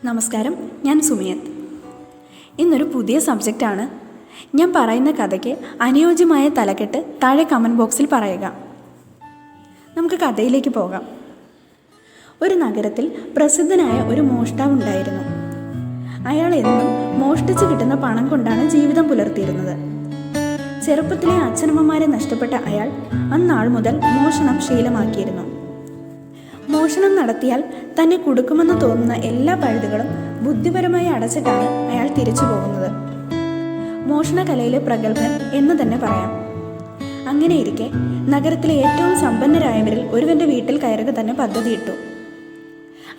നമസ്കാരം, ഞാൻ സുമിയത്. ഇന്നൊരു പുതിയ സബ്ജക്റ്റാണ്. ഞാൻ പറയുന്ന കഥയ്ക്ക് അനുയോജ്യമായ തലക്കെട്ട് താഴെ കമൻറ്റ് ബോക്സിൽ പറയുക. നമുക്ക് കഥയിലേക്ക് പോകാം. ഒരു നഗരത്തിൽ പ്രസിദ്ധനായ ഒരു മോഷ്ടാവ് ഉണ്ടായിരുന്നു. അയാൾ എന്നും മോഷ്ടിച്ച് കിട്ടുന്ന പണം കൊണ്ടാണ് ജീവിതം പുലർത്തിയിരുന്നത്. ചെറുപ്പത്തിലെ അച്ഛനമ്മമാരെ നഷ്ടപ്പെട്ട അയാൾ അന്നാൾ മുതൽ മോഷണം ശീലമാക്കിയിരുന്നു. മോഷണം നടത്തിയാൽ തന്നെ കൊടുക്കുമെന്ന് തോന്നുന്ന എല്ലാ പഴുതുകളും ബുദ്ധിപരമായി അടച്ചിട്ടാണ് അയാൾ തിരിച്ചു പോകുന്നത്. മോഷണകലയിലെ പ്രഗത്ഭൻ എന്ന് തന്നെ പറയാം. അങ്ങനെയിരിക്കെ നഗരത്തിലെ ഏറ്റവും സമ്പന്നരായവരിൽ ഒരുവന്റെ വീട്ടിൽ കയറുക തന്നെ പദ്ധതിയിട്ടു.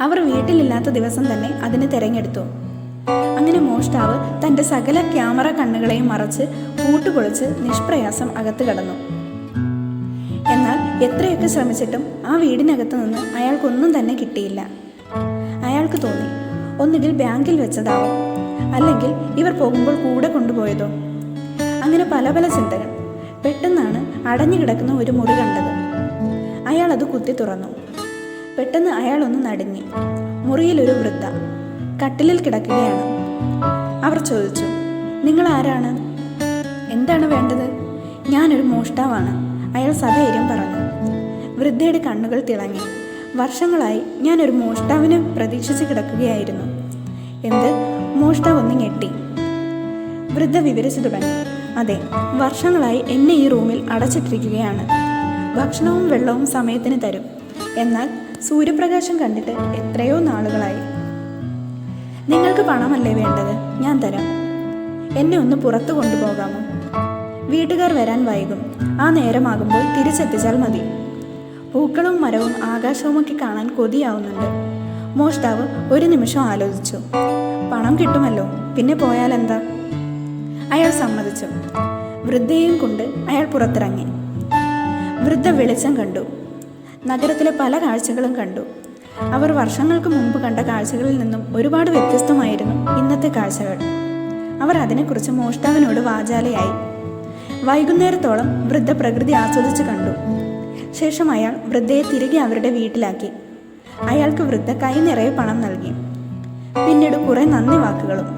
അവർ വീട്ടിലില്ലാത്ത ദിവസം തന്നെ അതിന് തിരഞ്ഞെടുത്തു. അങ്ങനെ മോഷ്ടാവ് തൻ്റെ സകല ക്യാമറ കണ്ണുകളെയും മറച്ച് പൂട്ടുപൊളിച്ച് നിഷ്പ്രയാസം അകത്ത് കടന്നു. എന്നാൽ എത്രയൊക്കെ ശ്രമിച്ചിട്ടും ആ വീടിനകത്ത് നിന്ന് അയാൾക്കൊന്നും തന്നെ കിട്ടിയില്ല. അയാൾക്ക് തോന്നി, ഒന്നുകിൽ ബാങ്കിൽ വെച്ചതാവും, അല്ലെങ്കിൽ ഇവർ പോകുമ്പോൾ കൂടെ കൊണ്ടുപോയതോ. അങ്ങനെ പല പല ചിന്തകൾ. പെട്ടെന്നാണ് അടഞ്ഞു കിടക്കുന്ന ഒരു മുറി കണ്ടത്. അയാൾ അത് കുത്തി തുറന്നു. പെട്ടെന്ന് അയാൾ ഒന്ന് നടുങ്ങി. മുറിയിലൊരു വൃദ്ധ കട്ടിലിൽ കിടക്കുകയാണ്. അവർ ചോദിച്ചു, നിങ്ങൾ ആരാണ്? എന്താണ് വേണ്ടത്? ഞാനൊരു മോഷ്ടാവാണ്, അയാൾ സധൈര്യം പറഞ്ഞു. വൃദ്ധയുടെ കണ്ണുകൾ തിളങ്ങി. വർഷങ്ങളായി ഞാനൊരു മോഷ്ടാവിനെ പ്രതീക്ഷിച്ച് കിടക്കുകയായിരുന്നു. എന്ത്? മോഷ്ടാവ് ഒന്ന് ഞെട്ടി. വൃദ്ധ വിവരിച്ചു തുടങ്ങി. അതെ, വർഷങ്ങളായി എന്നെ ഈ റൂമിൽ അടച്ചിട്ടിരിക്കുകയാണ്. ഭക്ഷണവും വെള്ളവും സമയത്തിന് തരും. എന്നാൽ സൂര്യപ്രകാശം കണ്ടിട്ട് എത്രയോ നാളുകളായി. നിങ്ങൾക്ക് പണമല്ലേ വേണ്ടത്? ഞാൻ തരാം. എന്നെ ഒന്ന് പുറത്തു കൊണ്ടുപോകാമോ? വീട്ടുകാർ വരാൻ വൈകും. ആ നേരമാകുമ്പോൾ തിരിച്ചെത്തിച്ചാൽ മതി. പൂക്കളും മരവും ആകാശവുമൊക്കെ കാണാൻ കൊതിയാവുന്നുണ്ട്. മോഷ്ടാവ് ഒരു നിമിഷം ആലോചിച്ചു. പണം കിട്ടുമല്ലോ, പിന്നെ പോയാൽ എന്താ? അയാൾ സമ്മതിച്ചു. വൃദ്ധയെയും കൊണ്ട് അയാൾ പുറത്തിറങ്ങി. വൃദ്ധ വെളിച്ചം കണ്ടു. നഗരത്തിലെ പല കാഴ്ചകളും കണ്ടു. അവർ വർഷങ്ങൾക്ക് മുമ്പ് കണ്ട കാഴ്ചകളിൽ നിന്നും ഒരുപാട് വ്യത്യസ്തമായിരുന്നു ഇന്നത്തെ കാഴ്ചകൾ. അവർ അതിനെക്കുറിച്ച് മോഷ്ടാവിനോട് വാചാലയായി. വൈകുന്നേരത്തോളം വൃദ്ധ പ്രകൃതി ആസ്വദിച്ച് കണ്ടു. ശേഷം അയാൾ വൃദ്ധയെ തിരികെ അവരുടെ വീട്ടിലാക്കി. അയാൾക്ക് വൃദ്ധ കൈ നിറയെ പണം നൽകി. പിന്നീട് കുറെ നന്ദി വാക്കുകളും.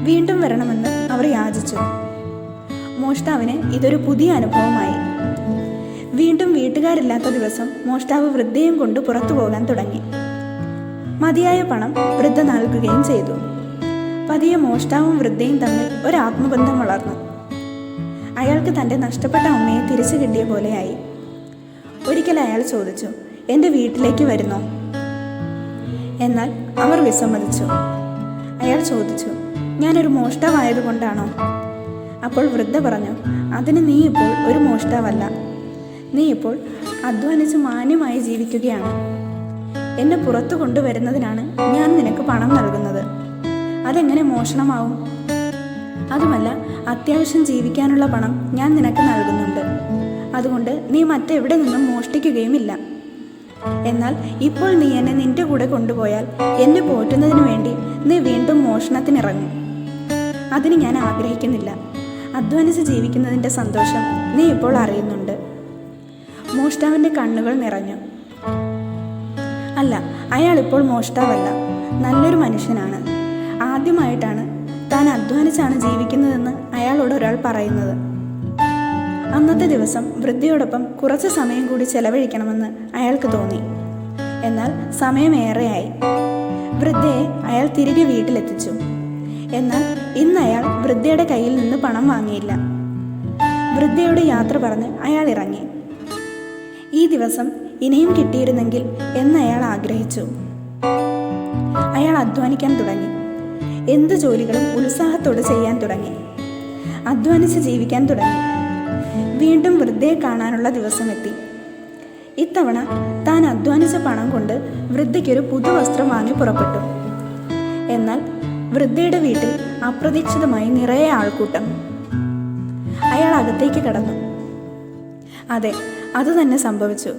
വീണ്ടും വരണമെന്ന് അവർ യാചിച്ചു. മോഷ്ടാവിന് ഇതൊരു പുതിയ അനുഭവമായി. വീണ്ടും വീട്ടുകാരില്ലാത്ത ദിവസം മോഷ്ടാവ് വൃദ്ധയും കൊണ്ട് പുറത്തു പോകാൻ തുടങ്ങി. മതിയായ പണം വൃദ്ധ നൽകുകയും ചെയ്തു. പതിയെ മോഷ്ടാവും വൃദ്ധയും തമ്മിൽ ഒരു ആത്മബന്ധം വളർന്നു. അയാൾക്ക് തൻ്റെ നഷ്ടപ്പെട്ട അമ്മയെ തിരിച്ചു കിട്ടിയ പോലെയായി. ഒരിക്കൽ അയാൾ ചോദിച്ചു, എൻ്റെ വീട്ടിലേക്ക് വരുന്നോ? എന്നാൽ അവർ വിസമ്മതിച്ചു. അയാൾ ചോദിച്ചു, ഞാനൊരു മോഷ്ടാവായതുകൊണ്ടാണോ? അപ്പോൾ വൃദ്ധ പറഞ്ഞു, അതിന് നീ ഇപ്പോൾ ഒരു മോഷ്ടാവല്ല. നീ ഇപ്പോൾ അധ്വാനിച്ച് മാന്യമായി ജീവിക്കുകയാണ്. എന്നെ പുറത്തു കൊണ്ടുവരുന്നതിനാണ് ഞാൻ നിനക്ക് പണം നൽകുന്നത്. അതെങ്ങനെ മോഷണമാവും? അതുമല്ല, അത്യാവശ്യം ജീവിക്കാനുള്ള പണം ഞാൻ നിനക്ക് നൽകുന്നുണ്ട്. അതുകൊണ്ട് നീ മറ്റെവിടെ നിന്നും മോഷ്ടിക്കുകയുമില്ല. എന്നാൽ ഇപ്പോൾ നീ എന്നെ നിന്റെ കൂടെ കൊണ്ടുപോയാൽ എന്നെ പോറ്റുന്നതിന് വേണ്ടി നീ വീണ്ടും മോഷണത്തിനിറങ്ങും. അതിന് ഞാൻ ആഗ്രഹിക്കുന്നില്ല. അധ്വാനിച്ച് ജീവിക്കുന്നതിൻ്റെ സന്തോഷം നീ ഇപ്പോൾ അറിയുന്നുണ്ട്. മോഷ്ടാവിൻ്റെ കണ്ണുകൾ നിറഞ്ഞു. അല്ല, അയാൾ ഇപ്പോൾ മോഷ്ടാവല്ല, നല്ലൊരു മനുഷ്യനാണ്. ആദ്യമായിട്ടാണ് താൻ അധ്വാനിച്ചാണ് ജീവിക്കുന്നതെന്ന് അയാളോട് ഒരാൾ പറയുന്നത്. അന്നത്തെ ദിവസം വൃദ്ധയോടൊപ്പം കുറച്ച് സമയം കൂടി ചെലവഴിക്കണമെന്ന് അയാൾക്ക് തോന്നി. എന്നാൽ സമയമേറെയായി. വൃദ്ധയെ അയാൾ തിരികെ വീട്ടിലെത്തിച്ചു. എന്നാൽ ഇന്ന് അയാൾ വൃദ്ധയുടെ കയ്യിൽ നിന്ന് പണം വാങ്ങിയില്ല. വൃദ്ധയോട് യാത്ര പറഞ്ഞ് അയാൾ ഇറങ്ങി. ഈ ദിവസം ഇനിയും കിട്ടിയിരുന്നെങ്കിൽ എന്ന് അയാൾ ആഗ്രഹിച്ചു. അയാൾ അധ്വാനിക്കാൻ തുടങ്ങി. എന്ത് ജോലികളും ഉത്സാഹത്തോടെ ചെയ്യാൻ തുടങ്ങി. അധ്വാനിച്ച് ജീവിക്കാൻ തുടങ്ങി. വീണ്ടും വൃദ്ധയെ കാണാനുള്ള ദിവസം എത്തി. ഇത്തവണ താൻ അധ്വാനിച്ച പണം കൊണ്ട് വൃദ്ധയ്ക്കൊരു പുതുവസ്ത്രം വാങ്ങി പുറപ്പെട്ടു. എന്നാൽ വൃദ്ധയുടെ വീട്ടിൽ അപ്രതീക്ഷിതമായി നിറയെ ആൾക്കൂട്ടം. അയാൾ അകത്തേക്ക് കടന്നു. അതെ, അതുതന്നെ സംഭവിച്ചു.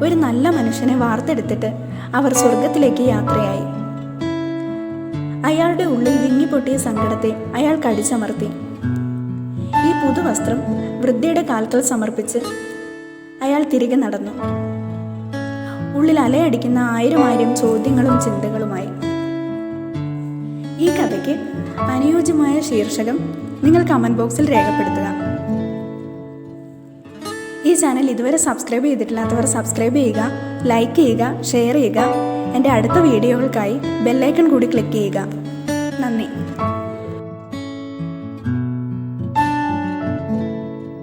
ഒരു നല്ല മനുഷ്യനെ വാർത്തെടുത്തിട്ട് അവർ സ്വർഗത്തിലേക്ക് യാത്രയായി. അയാളുടെ ഉള്ളിൽ വിങ്ങിപ്പൊട്ടിയ സങ്കടത്തെ അയാൾ കടിച്ചമർത്തി. ഈ പുതുവസ്ത്രം വൃദ്ധയുടെ കാൽക്കൽ സമർപ്പിച്ച് അയാൾ തിരികെ നടന്നു. ഉള്ളിൽ അലയടിക്കുന്ന ആയിരം ചോദ്യങ്ങളും ചിന്തകളുമായി. ഈ കഥയ്ക്ക് അനുയോജ്യമായ ശീർഷകം നിങ്ങൾ കമൻറ്റ് ബോക്സിൽ രേഖപ്പെടുത്തുക. ഈ ചാനൽ ഇതുവരെ സബ്സ്ക്രൈബ് ചെയ്തിട്ടില്ലാത്തവർ സബ്സ്ക്രൈബ് ചെയ്യുക, ലൈക്ക് ചെയ്യുക, ഷെയർ ചെയ്യുക. എൻ്റെ അടുത്ത വീഡിയോകൾക്കായി ബെല്ലൈക്കൺ കൂടി ക്ലിക്ക് ചെയ്യുക. നന്ദി.